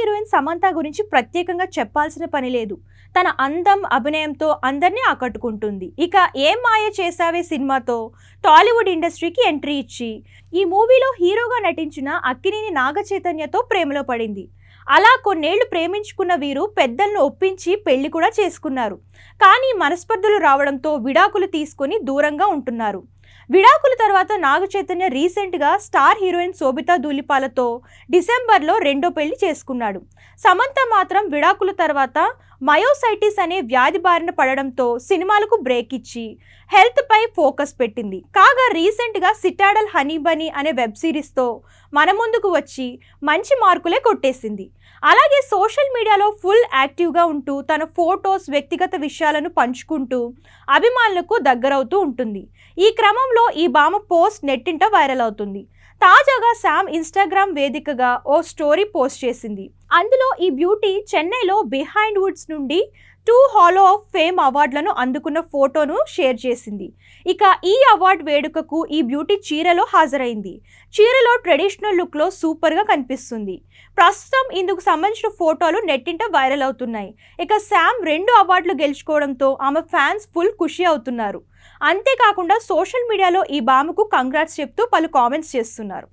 Heroine Samantha గురించి ప్రత్యేకంగా చెప్పాల్సిన పని లేదు. తన అందం, అభినయంతో అందరినీ ఆకట్టుకుంటుంది. ఇక ఏం మాయ చేసావే సినిమాతో టాలీవుడ్ ఇండస్ట్రీకి ఎంట్రీ ఇచ్చి ఈ మూవీలో హీరోగా నటించిన అక్కినేని నాగచైతన్యతో ప్రేమలో పడింది. అలా కొన్నేళ్లు ప్రేమించుకున్న వీరు పెద్దలను ఒప్పించి పెళ్లి కూడా చేసుకున్నారు. కానీ మనస్పర్ధలు రావడంతో విడాకులు తీసుకొని దూరంగా ఉంటున్నారు. విడాకుల తర్వాత నాగచైతన్య రీసెంట్గా స్టార్ హీరోయిన్ శోభితా ధూళిపాలతో డిసెంబర్లో రెండో పెళ్లి చేసుకున్నాడు. సమంత మాత్రం విడాకుల తర్వాత మయోసైటిస్ అనే వ్యాధి బారిన పడడంతో సినిమాలకు బ్రేక్ ఇచ్చి హెల్త్ పై ఫోకస్ పెట్టింది. కాగా రీసెంట్గా సిటాడల్ హనీ బనీ అనే వెబ్ సిరీస్తో మన ముందుకు వచ్చి మంచి మార్కులే కొట్టేసింది. అలాగే సోషల్ మీడియాలో ఫుల్ యాక్టివ్గా ఉంటూ తన ఫొటోస్, వ్యక్తిగత విషయాలను పంచుకుంటూ అభిమానులకు దగ్గరవుతూ ఉంటుంది. ఈ క్రమంలో ఈ భామ పోస్ట్ నెట్టింట వైరల్ అవుతుంది. తాజాగా శామ్ ఇన్స్టాగ్రామ్ వేదికగా ఓ స్టోరీ పోస్ట్ చేసింది. అందులో ఈ బ్యూటీ చెన్నైలో బిహైండ్ వుడ్స్ నుండి 2 హాలో ఆఫ్ ఫేమ్ అవార్డులను అందుకున్న ఫోటోను షేర్ చేసింది. ఇక ఈ అవార్డు వేడుకకు ఈ బ్యూటీ చీరలో హాజరైంది. చీరలో ట్రెడిషనల్ లుక్లో సూపర్గా కనిపిస్తుంది. ప్రస్తుతం ఇందుకు సంబంధించిన ఫోటోలు నెట్టింట వైరల్ అవుతున్నాయి. ఇక శామ్ 2 అవార్డులు గెలుచుకోవడంతో ఆమె ఫ్యాన్స్ ఫుల్ ఖుషి అవుతున్నారు. అంతేకాకుండా సోషల్ మీడియాలో ఈ భామకు కంగ్రాట్స్ చెప్తూ పలు కామెంట్స్ చేస్తున్నారు.